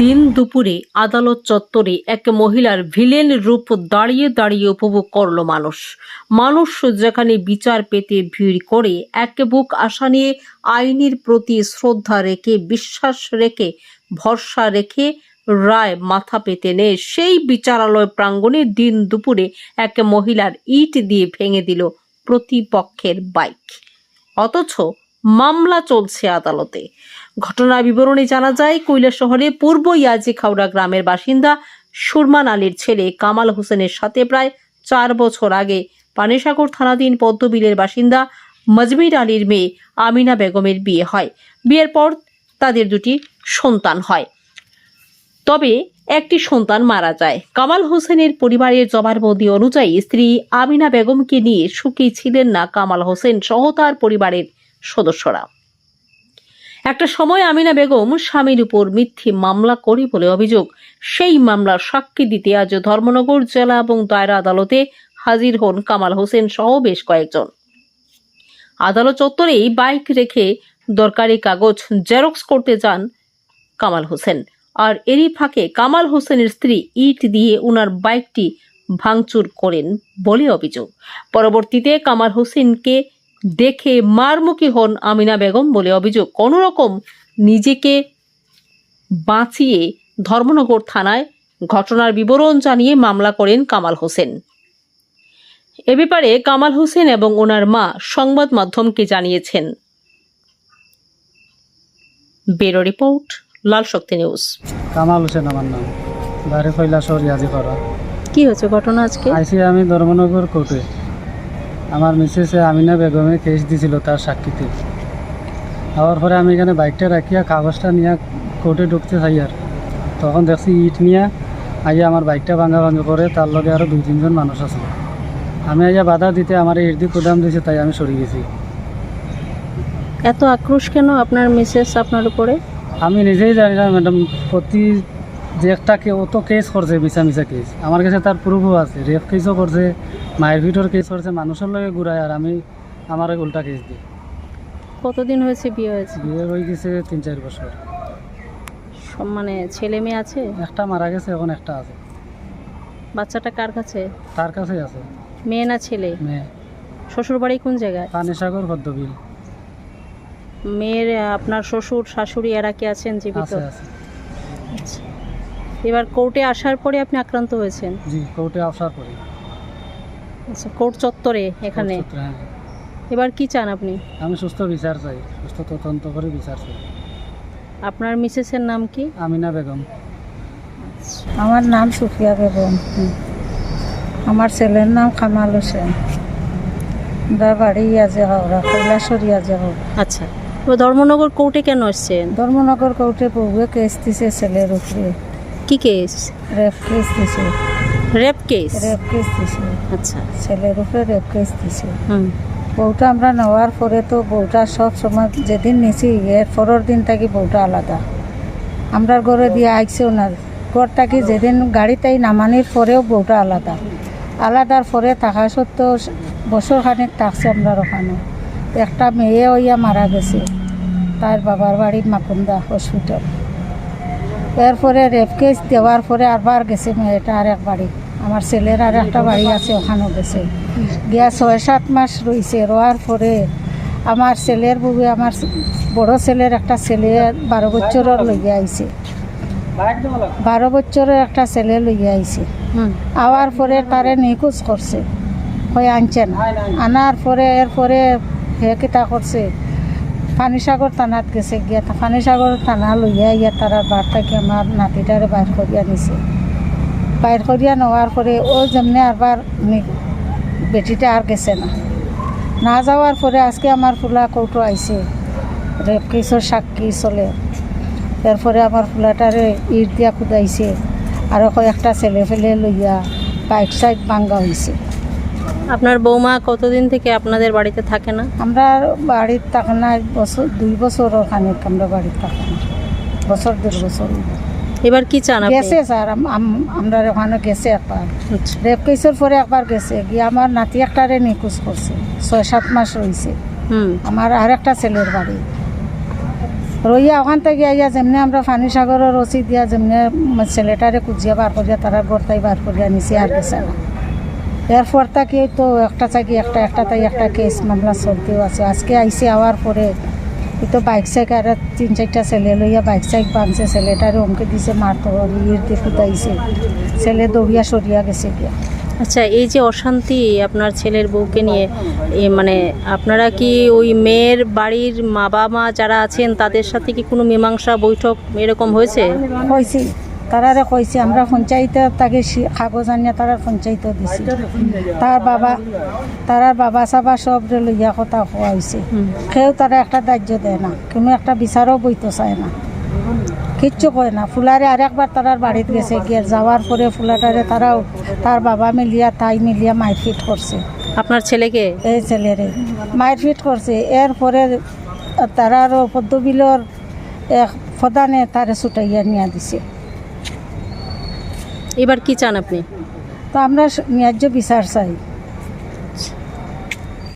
দিন দুপুরে আদালত চত্বরে এক মহিলার ভিলেন রূপ দাঁড়িয়ে দাঁড়িয়ে উপভোগ করল মানুষ। মানুষ যেখানে বিচার পেতে ভিড় করে এক বুক আশা নিয়ে আইনের প্রতি শ্রদ্ধা রেখে, বিশ্বাস রেখে, ভরসা রেখে রায় মাথা পেতে নেয়, সেই বিচারালয় প্রাঙ্গণে দিন দুপুরে এক মহিলার ইট দিয়ে ভেঙে দিল প্রতিপক্ষের বাইক। অথচ মামলা চলছে আদালতে। ঘটনার বিবরণী জানা যায়, কৈলাসহরে পূর্ব ইয়াজিখাওড়া গ্রামের বাসিন্দা সুরমান আলীর ছেলে কামাল হোসেনের সাথে প্রায় 4 বছর আগে পানিসাগর থানাধীন পদ্মবিলের বাসিন্দা মজমির আলীর মেয়ে আমিনা বেগমের বিয়ে হয়। বিয়ের পর তাদের 2টি সন্তান হয়, তবে একটি সন্তান মারা যায়। কামাল হোসেনের পরিবারের জবানবন্দি অনুযায়ী স্ত্রী আমিনা বেগমকে নিয়ে সুখী ছিলেন না কামাল হোসেন সহ তার পরিবারের সদস্যরা। একটা সময় আমিনা বেগম স্বামীর উপর মিথ্যে মামলা করে বলে অভিযোগ। সেই মামলার সাক্ষী দিতে আজ ধর্মনগর জেলা এবং দায়রা আদালতে হাজির হন কামাল হোসেন সহ বেশ কয়েকজন। আদালত চত্বরেই বাইক রেখে দরকারি কাগজ জেরক্স করতে যান কামাল হোসেন, আর এরই ফাঁকে কামাল হোসেনের স্ত্রী ইট দিয়ে উনার বাইকটি ভাঙচুর করেন বলে অভিযোগ। পরবর্তীতে কামাল হোসেনকে দেখে মারমুখী হন আমিনা বেগম বলে অভিযোগ। কোনো রকম নিজেকে বাঁচিয়ে ধর্মনগর থানায় ঘটনার বিবরণ জানিয়ে মামলা করেন কামাল হোসেন। এ ব্যাপারে কামাল হোসেন এবং ওনার মা সংবাদ মাধ্যমকে জানিয়েছেন। ব্যুরো রিপোর্ট, লাল শক্তি নিউজ। কামাল হোসেন আমার নাম, বাড়ি কৈলাসহর ইয়াজিখাওড়া। কি হয়েছে ঘটনা আজকে? আইসি আমি ধর্মনগর কোর্টে। আমার মিসেসে আমিনা বেগমে কেস দিছিল তার সাক্ষীতে। হওয়ার পরে আমি এখানে বাইকটা রাখিয়া কাগজটা নিয়ে কোর্টে ঢুকতে চাই, আর তখন দেখছি ইট নিয়ে আইয়া আমার বাইকটা ভাঙাভাঙি করে, তার লগে আরও 2-3 জন মানুষ আছে। আমি আইয়া বাধা দিতে আমার ইট দিয়ে কোদাম দিয়েছে, তাই আমি সরে গেছি। এত আক্রোশ কেন আপনার মিসেস আপনার উপরে? আমি নিজেই জানি না ম্যাডাম, প্রতি যে একটা ও তো কেস করছে, মিশা কেস। আমার কাছে তার প্রুফও আছে, রেপ কেসও করছে, মায়ের ভিতর কেস করছে, মানুষের লগে ঘুরায়, আর আমি আমার উল্টা কেস দিই। কতদিন হয়েছে বিয়ে হয়েছে? বিয়ে হয়ে গেছে 3-4 বছর। মানে ছেলে মেয়ে আছে? একটা মারা গেছে, এখন একটা আছে। বাচ্চাটা কার কাছে? তার কাছেই আছে। মেয়ে না ছেলে? মেয়ে। শ্বশুর বাড়ি কোন জায়গায়? পানিসাগর পদ্মবিল। মেয়ের আপনার শ্বশুর শাশুড়ি এরা কি আছেন জীবিত? আছে আছে। আচ্ছা, এবার কোর্টে আসার পরে আপনি আক্রান্ত হয়েছেন? জি, কোর্টে আসার পরে। আচ্ছা, কোর্ট চত্বরে এখানে। হ্যাঁ। এবার কি চান আপনি? আমি সুস্থ বিচার চাই, সুস্থ তদন্ত করে বিচার চাই। আপনার মিসেসের নাম কি? আমিনা বেগম। আমার নাম সুফিয়া বেগম। আমার ছেলের নাম কামাল হোসেন। আমরা বাড়ি ইয়াজিখাওড়া, কৈলাসহর ইয়াজিখাওড়া। আচ্ছা, তো ধর্মনগর কোর্টে কেন আসছেন? ধর্মনগর কোর্টে বউয়ে কেস দিছে ছেলের উপরে। কি কেস? রেপ কেস দিছে। Rape case? রেপ কেস দিছে। আচ্ছা। ছেলের উপরে রেপ কেস দিছে। বউটা আমরা নেওয়ার পরে তো বউটা সব সময় যেদিন নিছি এর পরের দিন থাকি বউটা আলাদা। আমরা ঘরে দিয়ে আইছে ওনার ঘর থাকি, যেদিন গাড়িতেই নামানির পরেও বউটা আলাদা। আলাদার পরে থাকা সত্ত্বেও বছর খানেক থাকছে আমরা ওখানে। একটা মেয়ে হইয়া মারা গেছে তার বাবার বাড়ি মাকুন্দা হসপিটাল। এরপরে রেপ কেস দেওয়ার পরে আবার গেছে মেয়েটা আর এক বাড়ি, আমার ছেলের আর একটা বাড়ি আছে ওখানেও গেছে। গিয়া 6-7 মাস রয়েছে। রোয়ার পরে আমার ছেলের বউ, আমার বড় ছেলের একটা ছেলে 12 বছরের লইয়া আইছে। 12 বছরের একটা ছেলে লইয়া আইছে। আওয়ার পরে তারে নিখোঁজ করছে, হয়ে আনছে না। আনার পরে এরপরে হে কিতা করছে, পানিসাগর থানাত গেছে। গিয়া পানিসাগর থানা লইয়া ইয়া তারা বার থেকে আমার নাতিটারে বাইর করিয়া নিছে। বাইর করিয়া নেওয়ার পরে ও যেমনি আবার বেটিটা আর গেছে না। না যাওয়ার পরে আজকে আমার ফুলা কৌটো আইছে, রেপ কেসের সাক্ষী চলে। এরপরে আমার ফুলাটারে ইট দিয়া খুদাইছে, আরও কয়েকটা ছেলে ফেলে লইয়া বাইক সাইড ভাঙ্গা হয়েছে। আপনার বৌমা কতদিন থেকে আপনাদের বাড়িতে থাকে না? আমরা বাড়ির থাকে না, 2 বছর খানিক আমরা বাড়ির থাকে না, 1-1.5 বছর। এবার কি চান আপনি? গেছে স্যার, আমরা ওখানে গেছে একবার। রেপ কেসের পরে একবার গেছে গিয়ে আমার নাতি একটারে নিখোঁজ করছে, 6-7 মাস রয়েছে। আমার আর একটা ছেলের বাড়ি রইয়া ওখান থেকে আইয়া যেমনি আমরা ফানি সাগরের রসি দিয়া যেমনি ছেলেটারে কুজিয়া বার করিয়া তারা গড়তাই বার করিয়া নিছি আর গেছে না। এরপর তাকে তো একটা চাকি একটা তাই একটা কেস মামলা চলতেও আছে। আজকে আইসে আওয়ার পরে তো বাইক সাইক আর 3-4টা ছেলে লইয়া বাইক সাইক বাঁধছে, ছেলেটারে অমকে দিছে মারতো ইয়ের দিয়ে ফুটাইছে, ছেলে দৌড়িয়া সরিয়া গেছে গিয়া। আচ্ছা, এই যে অশান্তি আপনার ছেলের বউকে নিয়ে, মানে আপনারা কি ওই মেয়ের বাড়ির মা যারা আছেন তাদের সাথে কি কোনো মীমাংসা বৈঠক এরকম হয়েছে? কইছি তারারে কইছি আমরা পঞ্চায়েতে তাকে কাগজ আনিয়া তারা পঞ্চায়েত দিছি। তারার বাবা সাবা সব লইয়া কথা হওয়া হয়েছে। কেউ তারা একটা দাহ্য দেয় না, কোনো একটা বিচারও বইতে চায় না, কিচ্ছু কয় না। ফুলারে আরেকবার তারার বাড়িতে গেছে, গিয়ে যাওয়ার পরে ফুলাটারে তারাও তার বাবা মিলিয়া তাই মিলিয়া মারপিট করছে। আপনার ছেলেকে? এই ছেলেরে মারপিট করছে। এরপরে তারার পদ্মবিলর এক প্রধানে তারে ছুটাইয়া নিয়ে দিছে। এবার কি চান আপনি? তো আমরা ন্যায্য বিচার চাই।